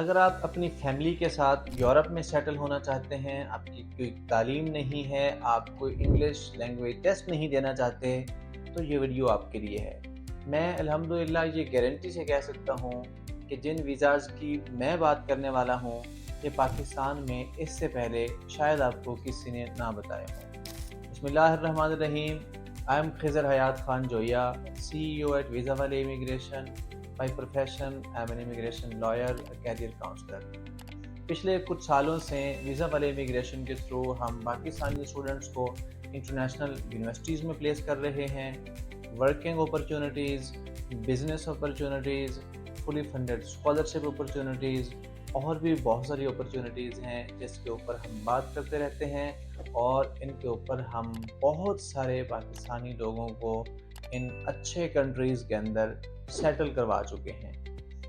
اگر آپ اپنی فیملی کے ساتھ یورپ میں سیٹل ہونا چاہتے ہیں، آپ کی کوئی تعلیم نہیں ہے، آپ کوئی انگلش لینگویج ٹیسٹ نہیں دینا چاہتے، تو یہ ویڈیو آپ کے لیے ہے۔ میں الحمدللہ یہ گارنٹی سے کہہ سکتا ہوں کہ جن ویزاز کی میں بات کرنے والا ہوں، یہ پاکستان میں اس سے پہلے شاید آپ کو کسی نے نہ بتائے ہوں۔ بسم اللہ الرحمن الرحیم۔ آئی ایم خضر حیات خان جویا، CEO ایٹ ویزا والے immigration. By profession, I am an immigration lawyer, a career counselor. پچھلے کچھ سالوں سے ویزا والے امیگریشن کے تھرو ہم پاکستانی اسٹوڈنٹس کو انٹرنیشنل یونیورسٹیز میں پلیس کر رہے ہیں۔ ورکنگ اپرچونٹیز، بزنس اپرچونٹیز، فلی فنڈڈ اسکالرشپ اپرچونٹیز اور بھی بہت ساری اپرچونٹیز ہیں جس کے اوپر ہم بات کرتے رہتے ہیں، اور ان کے اوپر ہم بہت سارے پاکستانی لوگوں کو ان اچھے کنٹریز کے اندر سیٹل کروا چکے ہیں۔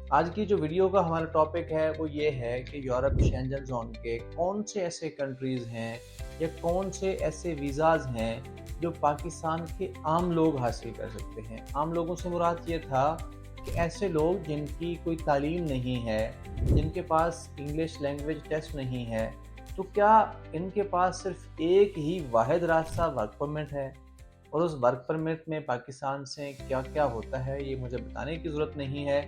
آج کی جو ویڈیو کا ہمارا ٹاپک ہے وہ یہ ہے کہ یورپ شینجن زون کے کون سے ایسے کنٹریز ہیں یا کون سے ایسے ویزاز ہیں جو پاکستان کے عام لوگ حاصل کر سکتے ہیں۔ عام لوگوں سے مراد یہ تھا کہ ایسے لوگ جن کی کوئی تعلیم نہیں ہے، جن کے پاس انگلش لینگویج ٹیسٹ نہیں ہے، تو کیا ان کے پاس صرف ایک ہی واحد راستہ ورک پرمٹ ہے؟ اور اس ورک پرمٹ میں پاکستان سے کیا کیا ہوتا ہے یہ مجھے بتانے کی ضرورت نہیں ہے۔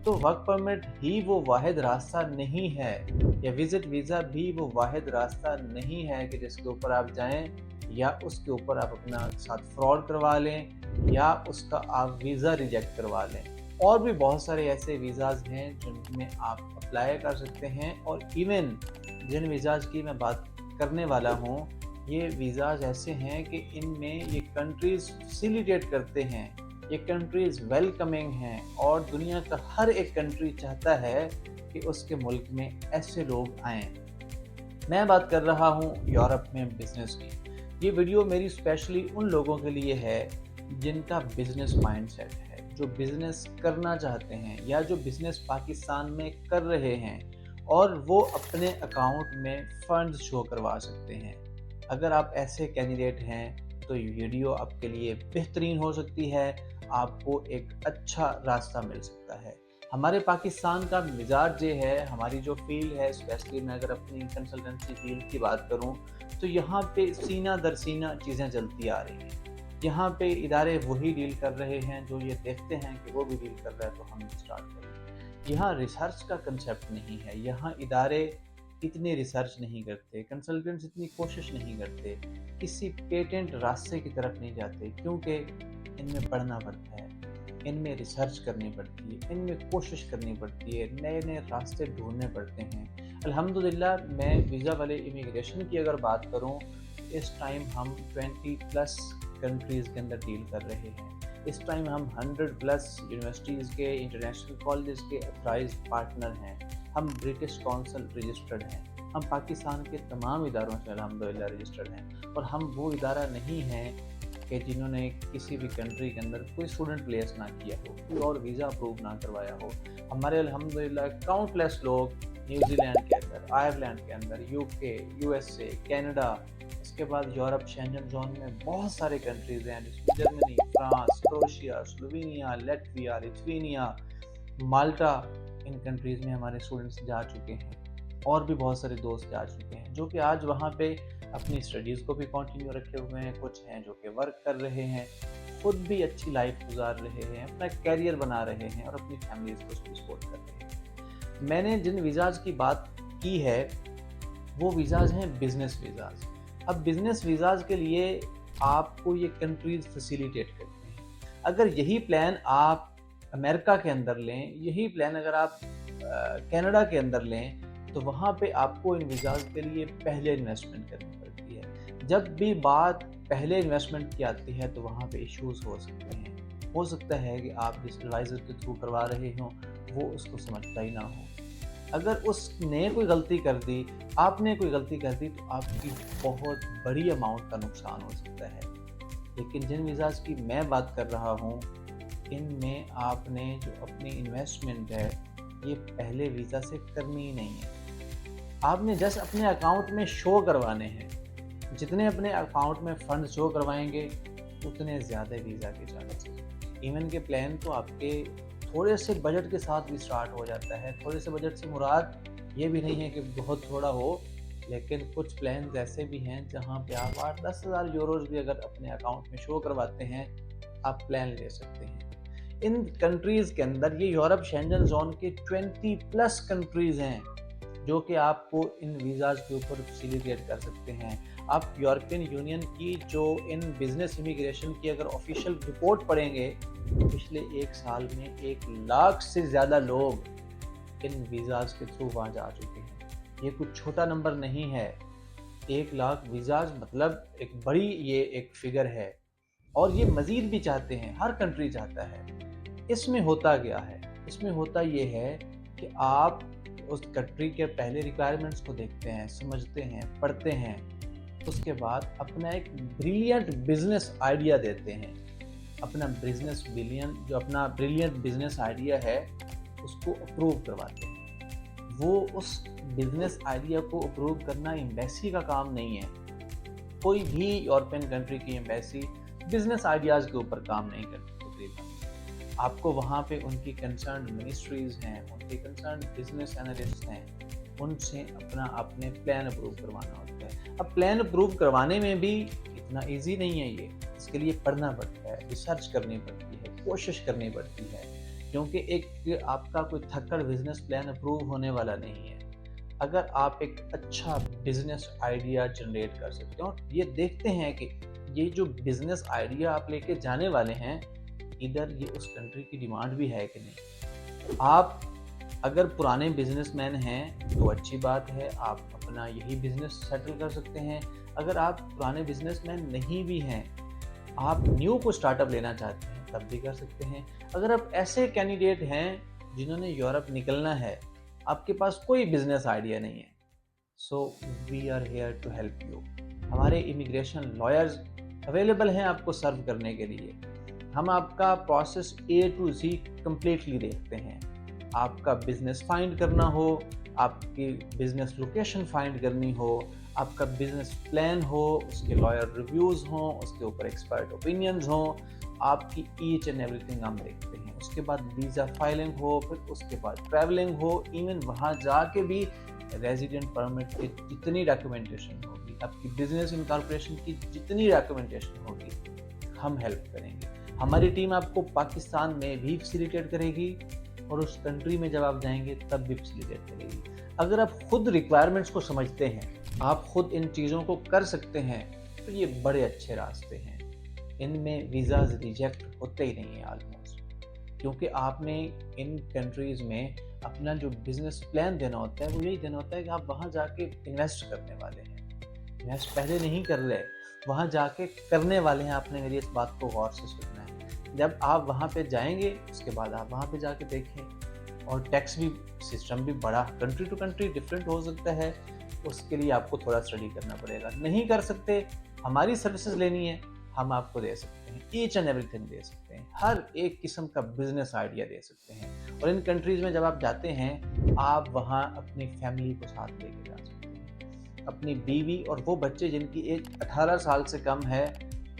تو ورک پرمٹ ہی وہ واحد راستہ نہیں ہے، یا وزٹ ویزا بھی وہ واحد راستہ نہیں ہے کہ جس کے اوپر آپ جائیں یا اس کے اوپر آپ اپنا ساتھ فراڈ کروا لیں یا اس کا آپ ویزا ریجیکٹ کروا لیں۔ اور بھی بہت سارے ایسے ویزاز ہیں جن میں آپ اپلائی کر سکتے ہیں، اور ایون جن ویزاز کی میں بات کرنے والا ہوں، یہ ویزاز ایسے ہیں کہ ان میں یہ کنٹریز فیسیلیٹیٹ کرتے ہیں، یہ کنٹریز ویلکمنگ ہیں، اور دنیا کا ہر ایک کنٹری چاہتا ہے کہ اس کے ملک میں ایسے لوگ آئیں۔ میں بات کر رہا ہوں یورپ میں بزنس کی۔ یہ ویڈیو میری اسپیشلی ان لوگوں کے لیے ہے جن کا بزنس مائنڈ سیٹ ہے، جو بزنس کرنا چاہتے ہیں یا جو بزنس پاکستان میں کر رہے ہیں اور وہ اپنے اکاؤنٹ میں فنڈز شو کروا سکتے ہیں۔ اگر آپ ایسے کینڈیڈیٹ ہیں تو یہ ویڈیو آپ کے لیے بہترین ہو سکتی ہے، آپ کو ایک اچھا راستہ مل سکتا ہے۔ ہمارے پاکستان کا مزاج یہ ہے، ہماری جو فیلڈ ہے، اسپیشلی میں اگر اپنی کنسلٹنسی فیلڈ کی بات کروں تو یہاں پہ سینہ در سینہ چیزیں چلتی آ رہی ہیں۔ یہاں پہ ادارے وہی ڈیل کر رہے ہیں جو یہ دیکھتے ہیں کہ وہ بھی ڈیل کر رہا ہے تو ہم بھی اسٹارٹ کریں۔ یہاں ریسرچ کا کنسیپٹ نہیں ہے، یہاں ادارے اتنی ریسرچ نہیں کرتے، کنسلٹنٹس اتنی کوشش نہیں کرتے، کسی پیٹنٹ راستے کی طرف نہیں جاتے، کیونکہ ان میں پڑھنا پڑتا ہے، ان میں ریسرچ کرنی پڑتی ہے، ان میں کوشش کرنی پڑتی ہے، نئے نئے راستے ڈھونڈنے پڑتے ہیں۔ الحمدللہ میں ویزا والے امیگریشن کی اگر بات کروں، اس ٹائم ہم 20+ کنٹریز کے اندر ڈیل کر رہے ہیں۔ اس ٹائم ہم 100+ یونیورسٹیز کے، انٹرنیشنل کالجز کے اپرائز پارٹنر ہیں۔ ہم برٹش کونسل رجسٹرڈ ہیں، ہم پاکستان کے تمام اداروں سے الحمدللہ رجسٹرڈ ہیں، اور ہم وہ ادارہ نہیں ہیں کہ جنہوں نے کسی بھی کنٹری کے اندر کوئی اسٹوڈنٹ پلیس نہ کیا ہو، کوئی اور ویزا اپروو نہ کروایا ہو۔ ہمارے الحمدللہ کاؤنٹلیس لوگ نیوزی لینڈ کے اندر، آئرلینڈ کے اندر، UK، USA، کینیڈا، اس کے بعد یورپ شینجن زون میں بہت سارے کنٹریز ہیں جس میں جرمنی، فرانس، کروشیا، سلووینیا، لیٹویا، لتھوینیا، مالٹا، ان کنٹریز میں ہمارے اسٹوڈنٹس جا چکے ہیں، اور بھی بہت سارے دوست جا چکے ہیں جو کہ آج وہاں پہ اپنی اسٹڈیز کو بھی کنٹینیو رکھے ہوئے ہیں، کچھ ہیں جو کہ ورک کر رہے ہیں، خود بھی اچھی لائف گزار رہے ہیں، اپنا کیریئر بنا رہے ہیں، اور اپنی فیملیز کو بھی سپورٹ کر رہے ہیں۔ میں نے جن ویزاز کی بات کی ہے وہ ویزاز ہیں بزنس ویزاز۔ اب بزنس ویزاز کے لیے آپ کو یہ کنٹریز فیسیلیٹیٹ کرتے ہیں۔ اگر یہی پلان آپ امریکہ کے اندر لیں، یہی پلان اگر آپ کینیڈا کے اندر لیں، تو وہاں پہ آپ کو ان ویزاز کے لیے پہلے انویسٹمنٹ کرنی پڑتی ہے۔ جب بھی بات پہلے انویسٹمنٹ کی آتی ہے تو وہاں پہ ایشوز ہو سکتے ہیں۔ ہو سکتا ہے کہ آپ جس ایڈوائزر کے تھرو کروا رہے ہوں وہ اس کو سمجھتا ہی نہ ہو۔ اگر اس نے کوئی غلطی کر دی، آپ نے کوئی غلطی کر دی، تو آپ کی بہت بڑی اماؤنٹ کا نقصان ہو سکتا ہے۔ لیکن جن ویزاز کی میں بات کر رہا ہوں، ان میں آپ نے جو اپنی انویسٹمنٹ ہے یہ پہلے ویزا سے کرنی ہی نہیں ہے۔ آپ نے جسٹ اپنے اکاؤنٹ میں شو کروانے ہیں۔ جتنے اپنے اکاؤنٹ میں فنڈ شو کروائیں گے اتنے زیادہ ویزا کے چانسز۔ ایون کے پلان تو آپ کے تھوڑے سے بجٹ کے ساتھ بھی سٹارٹ ہو جاتا ہے. تھوڑے سے بجٹ سے مراد یہ بھی نہیں ہے کہ بہت تھوڑا ہو، لیکن کچھ پلانز ایسے بھی ہیں جہاں پہ آپ 8-10 ہزار یوروز بھی اگر اپنے اکاؤنٹ میں شو کرواتے ہیں آپ پلان لے سکتے ہیں. ان کنٹریز کے اندر یہ یورپ شینجن زون کے 20+ کنٹریز ہیں جو کہ آپ کو ان ویزاز کے اوپر فیسیلیٹیٹ کر سکتے ہیں. آپ یورپین یونین کی جو ان بزنس امیگریشن کی اگر آفیشیل رپورٹ پڑھیں گے، پچھلے 1 سال میں 1 لاکھ سے زیادہ لوگ ان ویزاز کے تھرو وہاں جا چکے ہیں. یہ کچھ چھوٹا نمبر نہیں ہے. 1 لاکھ ویزاز مطلب ایک بڑی یہ ایک فگر ہے، اور یہ مزید بھی چاہتے ہیں، ہر کنٹری چاہتا ہے. اس میں ہوتا کیا ہے؟ اس میں ہوتا یہ ہے کہ آپ اس کنٹری کے پہلے ریکوائرمنٹس کو دیکھتے ہیں، سمجھتے ہیں، پڑھتے ہیں، اس کے بعد اپنا ایک بریلینٹ بزنس آئیڈیا دیتے ہیں. اپنا بریلینٹ بزنس آئیڈیا ہے اس کو اپروو کرواتے ہیں. وہ اس بزنس آئیڈیا کو اپروو کرنا ایمبیسی کا کام نہیں ہے. کوئی بھی یورپین کنٹری کی ایمبیسی بزنس آئیڈیاز کے اوپر کام نہیں کرتی تقریباً. آپ کو وہاں پہ ان کی کنسرنڈ منسٹریز ہیں، ان کے کنسرنڈ بزنس انالسٹ ہیں، ان سے آپ نے پلان اپروو کروانا ہوتا ہے. اب پلان اپروو کروانے میں بھی اتنا ایزی نہیں ہے. یہ اس کے لیے پڑھنا پڑتا ہے، ریسرچ کرنی پڑتی ہے، کوشش کرنی پڑتی ہے، کیونکہ ایک آپ کا کوئی تھکڑ بزنس پلان اپروو ہونے والا نہیں ہے. اگر آپ ایک اچھا بزنس آئیڈیا جنریٹ کر سکتے ہیں اور یہ دیکھتے ہیں کہ یہ جو بزنس آئیڈیا آپ لے کے جانے والے ہیں ادھر یہ اس کنٹری کی ڈیمانڈ بھی ہے کہ نہیں. آپ اگر پرانے بزنس مین ہیں تو اچھی بات ہے، آپ اپنا یہی بزنس سیٹل کر سکتے ہیں. اگر آپ پرانے بزنس مین نہیں بھی ہیں، آپ نیو کو سٹارٹ اپ لینا چاہتے ہیں تب بھی کر سکتے ہیں. اگر آپ ایسے کینڈیڈیٹ ہیں جنہوں نے یورپ نکلنا ہے، آپ کے پاس کوئی بزنس آئیڈیا نہیں ہے، so we are here to help you. ہمارے امیگریشن لائرز اویلیبل ہیں آپ کو سرو کرنے کے لیے. ہم آپ کا process A to Z completely دیکھتے ہیں. آپ کا بزنس فائنڈ کرنا ہو، آپ کی بزنس لوکیشن فائنڈ کرنی ہو، آپ کا بزنس پلان ہو، اس کے لائر ریویوز ہوں، اس کے اوپر ایکسپرٹ اوپینینز ہوں، آپ کی ایچ اینڈ ایوری تھنگ ہم دیکھتے ہیں. اس کے بعد ویزا فائلنگ ہو، پھر اس کے بعد ٹریولنگ ہو، ایون وہاں جا کے بھی ریزیڈنٹ پرمٹ کی جتنی ڈاکیومنٹیشن ہوگی، آپ کی بزنس انکارپوریشن کی جتنی ڈاکیومنٹیشن ہوگی، ہم ہیلپ کریں گے. ہماری ٹیم آپ کو پاکستان میں بھی فیسیلیٹیٹ کرے گی اور اس کنٹری میں جب آپ جائیں گے تب بھی فیسیلیٹیٹ کرے گی. اگر آپ خود ریکوائرمنٹس کو سمجھتے ہیں، آپ خود ان چیزوں کو کر سکتے ہیں، تو یہ بڑے اچھے راستے ہیں. ان میں ویزاز ریجیکٹ ہوتے ہی نہیں ہیں آلموسٹ، کیونکہ آپ نے ان کنٹریز میں اپنا جو بزنس پلان دینا ہوتا ہے وہ یہی دینا ہوتا ہے کہ آپ وہاں جا کے انویسٹ کرنے والے ہیں. انویسٹ پہلے نہیں کر رہے، وہاں جا کے کرنے والے ہیں. آپ نے میری اس بات کو غور سے سننا ہے. جب آپ وہاں پہ جائیں گے اس کے بعد آپ وہاں پہ جا کے دیکھیں. اور ٹیکس بھی سسٹم بھی بڑا کنٹری ٹو کنٹری ڈفرینٹ ہو سکتا ہے، اس کے لیے آپ کو تھوڑا اسٹڈی کرنا پڑے گا. نہیں کر سکتے، ہماری سروسز لینی ہے، ہم آپ کو دے سکتے ہیں. ایچ اینڈ ایوری تھنگ دے سکتے ہیں، ہر ایک قسم کا بزنس آئیڈیا دے سکتے ہیں. اور ان کنٹریز میں جب آپ جاتے ہیں آپ وہاں اپنی فیملی کو ساتھ لے کے جا سکتے ہیں. اپنی بیوی اور وہ بچے جن کی ایج 18 سال سے کم ہے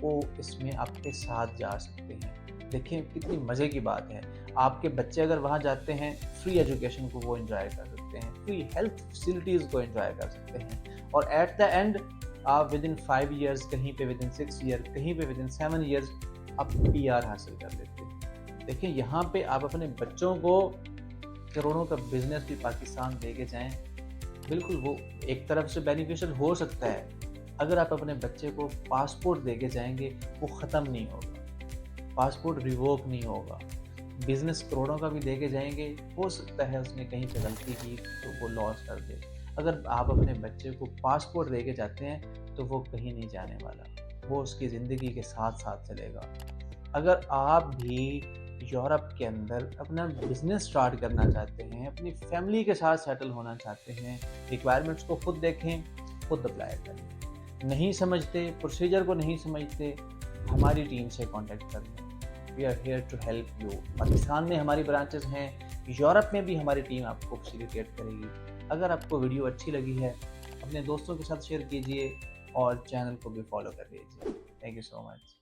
وہ اس میں آپ کے ساتھ جا سکتے ہیں. دیکھیں کتنی مزے کی بات ہے. آپ کے بچے اگر وہاں جاتے ہیں فری ایجوکیشن کو وہ انجوائے کر سکتے ہیں، فری ہیلتھ فیسلٹیز کو انجوائے کر سکتے ہیں، اور ایٹ دا اینڈ آپ ودن 5 ایئرس کہیں پہ ودن 6 ایئر کہیں پہ ودن 7 ایئرس آپ PR حاصل کر لیتے ہیں. دیکھیں یہاں پہ آپ اپنے بچوں کو کروڑوں کا بزنس بھی پاکستان دے کے جائیں، بالکل وہ ایک طرف سے بینیفیشل ہو سکتا ہے. اگر آپ اپنے بچے کو پاسپورٹ دے کے جائیں گے وہ ختم نہیں ہوگا، پاسپورٹ ریووک نہیں ہوگا. بزنس کروڑوں کا بھی دے کے جائیں گے، ہو سکتا ہے اس نے کہیں پہ غلطی کی تو وہ لاس کر دے. اگر آپ اپنے بچے کو پاسپورٹ دے کے جاتے ہیں تو وہ کہیں نہیں جانے والا، وہ اس کی زندگی کے ساتھ ساتھ چلے گا. اگر آپ بھی یورپ کے اندر اپنا بزنس سٹارٹ کرنا چاہتے ہیں، اپنی فیملی کے ساتھ سیٹل ہونا چاہتے ہیں، ریکوائرمنٹس کو خود دیکھیں، خود اپلائی کریں. نہیں سمجھتے، پروسیجر کو نہیں سمجھتے، ہماری ٹیم سے کانٹیکٹ کر لیں. We are here to help you. Pakistan میں ہماری برانچز ہیں، یورپ میں بھی ہماری ٹیم آپ کو فیسیلیٹیٹ کرے گی. اگر آپ کو ویڈیو اچھی لگی ہے اپنے دوستوں کے ساتھ شیئر کیجیے اور چینل کو بھی فالو کر لیجیے. Thank you so much.